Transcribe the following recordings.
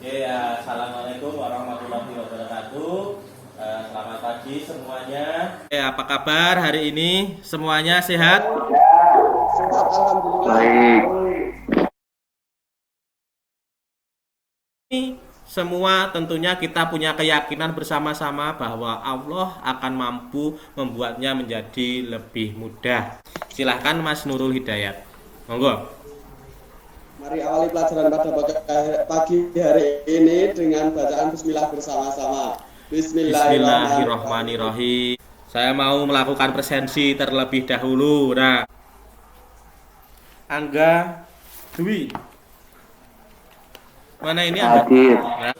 Oke, ya, assalamualaikum warahmatullahi wabarakatuh. Selamat pagi semuanya. Apa kabar hari ini? Semuanya sehat? Sehat, alhamdulillah. Baik. Semua tentunya kita punya keyakinan bersama-sama bahwa Allah akan mampu membuatnya menjadi lebih mudah. Silahkan Mas Nurul Hidayat. Monggo. Mari awali pelajaran pada pagi hari ini dengan bacaan Bismillah bersama-sama. Bismillahirrahmanirrahim. Saya mau melakukan presensi terlebih dahulu. Nah, Angga Dwi. Mana ini Angga? Hadir. Nah,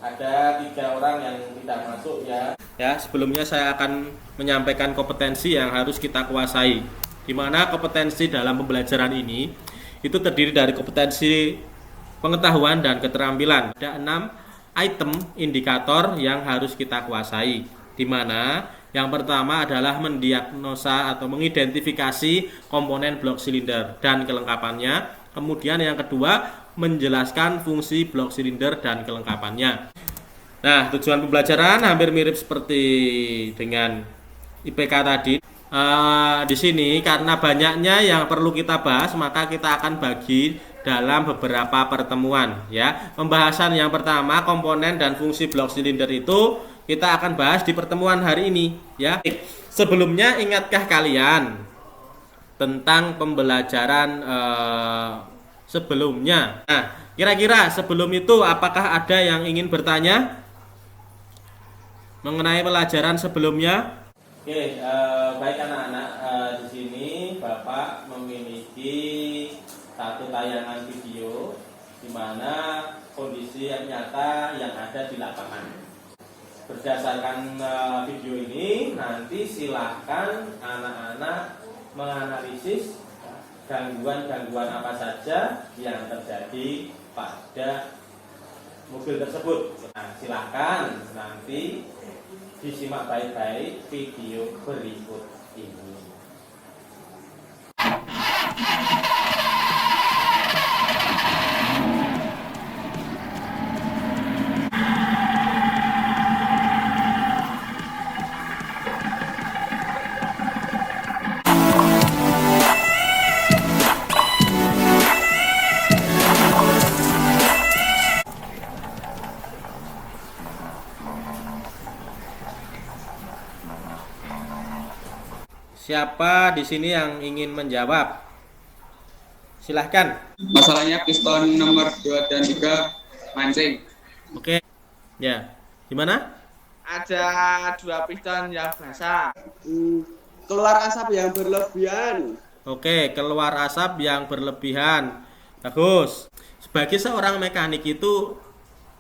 ada 3 orang yang tidak masuk ya. Ya, sebelumnya saya akan menyampaikan kompetensi yang harus kita kuasai. Di mana kompetensi dalam pembelajaran ini itu terdiri dari kompetensi pengetahuan dan keterampilan. Ada 6 item indikator yang harus kita kuasai. Di mana yang pertama adalah mendiagnosa atau mengidentifikasi komponen blok silinder dan kelengkapannya. Kemudian yang kedua, menjelaskan fungsi blok silinder dan kelengkapannya. Nah, tujuan pembelajaran hampir mirip seperti dengan IPK tadi. Di sini karena banyaknya yang perlu kita bahas, maka kita akan bagi dalam beberapa pertemuan ya. Pembahasan yang pertama, komponen dan fungsi blok silinder itu kita akan bahas di pertemuan hari ini ya. Sebelumnya ingatkah kalian tentang pembelajaran sebelumnya? Nah, kira-kira sebelum itu apakah ada yang ingin bertanya mengenai pelajaran sebelumnya? Oke, baik anak-anak, di sini Bapak memiliki satu tayangan video di mana kondisi yang nyata yang ada di lapangan. Berdasarkan video ini, nanti silahkan anak-anak menganalisis gangguan-gangguan apa saja yang terjadi pada mobil tersebut. Nah, silahkan nanti disimak baik-baik video berikut ini. Siapa di sini yang ingin menjawab? Silahkan. Masalahnya piston nomor 2 dan 3 mancing. Oke. Ya. Gimana? Ada 2 piston yang basah. Keluar asap yang berlebihan. Oke, keluar asap yang berlebihan. Bagus. Sebagai seorang mekanik itu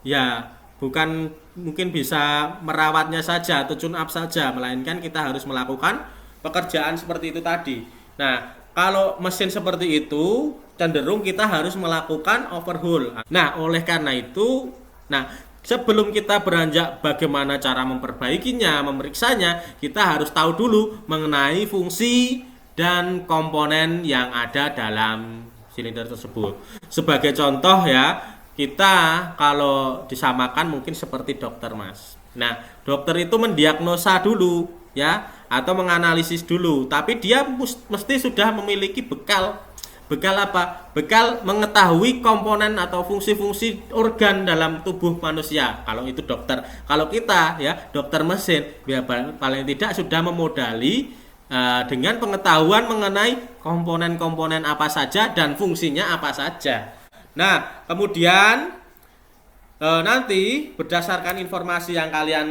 ya bukan mungkin bisa merawatnya saja atau tune up saja, melainkan kita harus melakukan pekerjaan seperti itu tadi. Nah, kalau mesin seperti itu cenderung kita harus melakukan overhaul. Nah, oleh karena itu, sebelum kita beranjak bagaimana cara memperbaikinya, memeriksanya, kita harus tahu dulu mengenai fungsi dan komponen yang ada dalam silinder tersebut. Sebagai contoh ya, kita kalau disamakan mungkin seperti dokter, Mas. Nah, dokter itu mendiagnosa dulu ya, atau menganalisis dulu, tapi dia mesti sudah memiliki bekal apa? Bekal mengetahui komponen atau fungsi-fungsi organ dalam tubuh manusia. Kalau itu dokter. Kalau kita ya dokter mesin, ya paling tidak sudah memodali dengan pengetahuan mengenai komponen-komponen apa saja dan fungsinya apa saja. Nah, kemudian nanti berdasarkan informasi yang kalian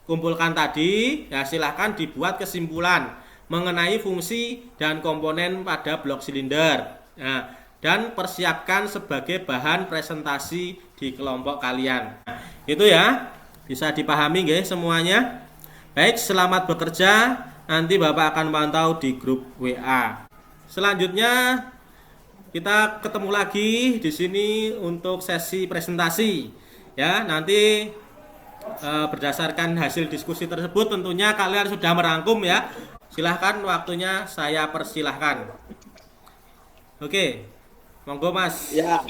kumpulkan tadi, ya silahkan dibuat kesimpulan mengenai fungsi dan komponen pada blok silinder. Nah, dan persiapkan sebagai bahan presentasi di kelompok kalian. Nah, itu ya, bisa dipahami nggih semuanya? Baik, selamat bekerja. Nanti Bapak akan pantau di grup WA. Selanjutnya kita ketemu lagi di sini untuk sesi presentasi. Ya, nanti berdasarkan hasil diskusi tersebut tentunya kalian sudah merangkum ya. Silahkan waktunya saya persilahkan. Oke. Monggo Mas. Ya.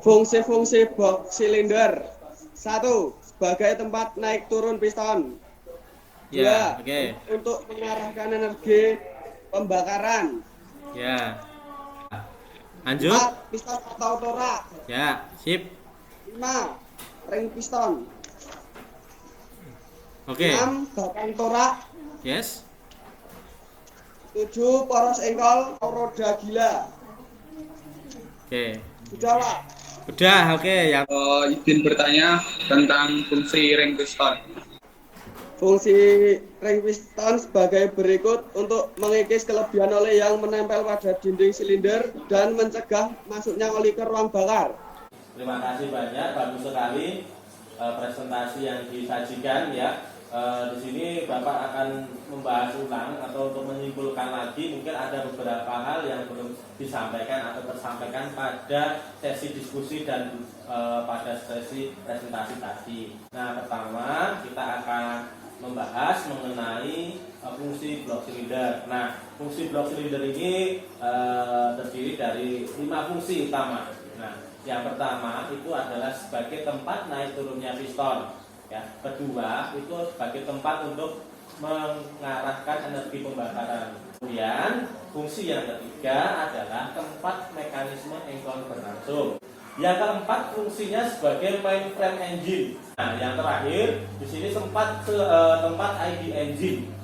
Fungsi-fungsi box silinder. 1. Sebagai tempat naik turun piston. 2. Ya, oke. Untuk mengarahkan energi pembakaran. Ya. Lanjut. 4. Piston atau torak. Ya, sip. 5. Ring piston. Oke. 6. Batang torak. Yes. 7. Poros engkol atau roda gila. Oke. Sudah Pak. Udah, oke. Yang Izin bertanya tentang fungsi ring piston. Fungsi ring piston sebagai berikut untuk mengikis kelebihan oli yang menempel pada dinding silinder dan mencegah masuknya oli ke ruang bakar. terima kasih banyak, bagus sekali presentasi yang disajikan ya. Di sini Bapak akan membahas ulang atau untuk menyimpulkan lagi, mungkin ada beberapa hal yang belum disampaikan atau tersampaikan pada sesi diskusi dan pada sesi presentasi tadi. Nah, pertama kita akan membahas mengenai fungsi blok silinder. Nah, fungsi blok silinder ini terdiri dari 5 fungsi utama. Nah, yang pertama itu adalah sebagai tempat naik turunnya piston. Ya, kedua itu sebagai tempat untuk mengarahkan energi pembakaran. Kemudian fungsi yang ketiga adalah tempat mekanisme engkol berlangsung. Yang keempat fungsinya sebagai mainframe engine. Nah, yang terakhir di sini tempat ID engine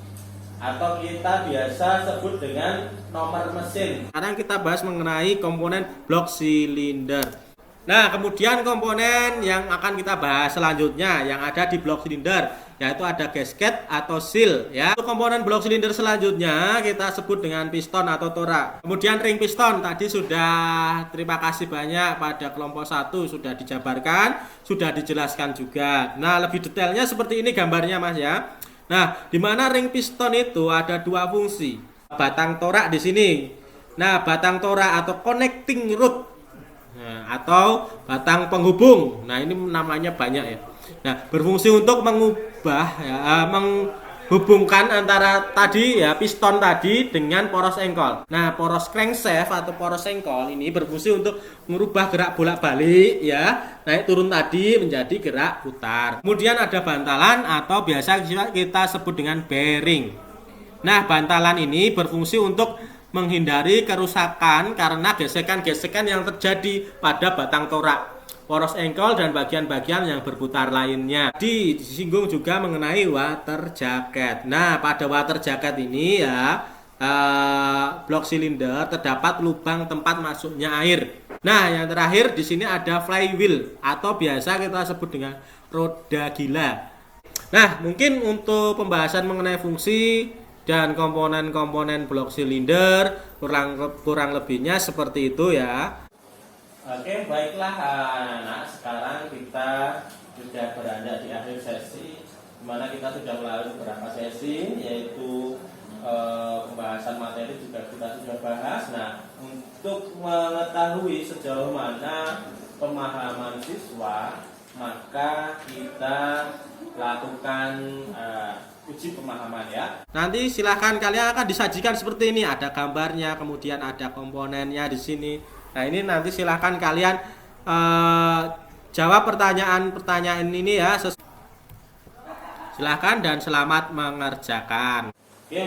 atau kita biasa sebut dengan nomor mesin. Sekarang kita bahas mengenai komponen blok silinder. Nah, kemudian komponen yang akan kita bahas selanjutnya yang ada di blok silinder, yaitu ada gasket atau seal ya. Untuk komponen blok silinder selanjutnya kita sebut dengan piston atau torak. Kemudian ring piston tadi sudah, terima kasih banyak pada kelompok 1 sudah dijabarkan, sudah dijelaskan juga. Nah, lebih detailnya seperti ini gambarnya Mas ya. Nah, di mana ring piston itu ada 2 fungsi. Batang torak di sini. Nah, batang torak atau connecting rod. Nah, atau batang penghubung. Nah, ini namanya banyak ya. Nah, berfungsi untuk mengubah ya, menghubungkan antara tadi ya piston tadi dengan poros engkol. Nah, poros crankshaft atau poros engkol ini berfungsi untuk merubah gerak bolak-balik ya, naik turun tadi menjadi gerak putar. Kemudian ada bantalan atau biasa kita sebut dengan bearing. Nah, bantalan ini berfungsi untuk menghindari kerusakan karena gesekan-gesekan yang terjadi pada batang torak, poros engkol dan bagian-bagian yang berputar lainnya. Disinggung juga mengenai water jacket. Nah, pada water jacket ini ya blok silinder terdapat lubang tempat masuknya air. Nah, yang terakhir di sini ada flywheel atau biasa kita sebut dengan roda gila. Nah, mungkin untuk pembahasan mengenai fungsi dan komponen-komponen blok silinder kurang lebihnya seperti itu ya. Oke, baiklah anak-anak, sekarang kita sudah berada di akhir sesi, dimana kita sudah melalui beberapa sesi, yaitu pembahasan materi juga kita sudah bahas. Nah, untuk mengetahui sejauh mana pemahaman siswa, maka kita lakukan uji pemahaman ya. Nanti silahkan, kalian akan disajikan seperti ini, ada gambarnya, kemudian ada komponennya di sini. Nah, ini nanti silahkan kalian jawab pertanyaan-pertanyaan ini ya. Silahkan dan selamat mengerjakan. Oke,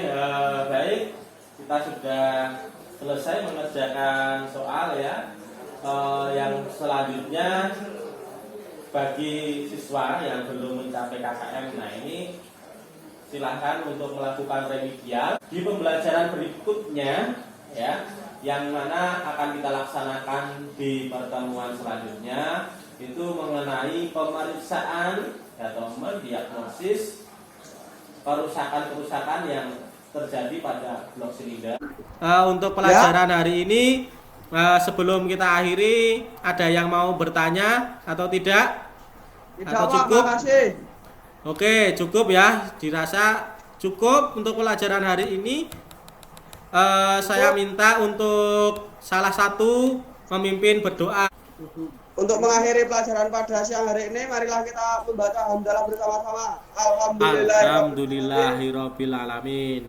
baik, kita sudah selesai mengerjakan soal ya. Yang selanjutnya bagi siswa yang belum mencapai KKM, nah ini silahkan untuk melakukan remedial di pembelajaran berikutnya ya, yang mana akan kita laksanakan di pertemuan selanjutnya, itu mengenai pemeriksaan atau mendiagnosis kerusakan-kerusakan yang terjadi pada blok silinder. Untuk pelajaran hari ini, sebelum kita akhiri, ada yang mau bertanya atau tidak? Atau cukup? Makasih. Oke, cukup ya. Dirasa cukup untuk pelajaran hari ini. Saya minta untuk salah satu memimpin berdoa. Untuk mengakhiri pelajaran pada siang hari ini, marilah kita membaca hamdalah bersama-sama. Alhamdulillahirabbil Alhamdulillahirabbil alamin.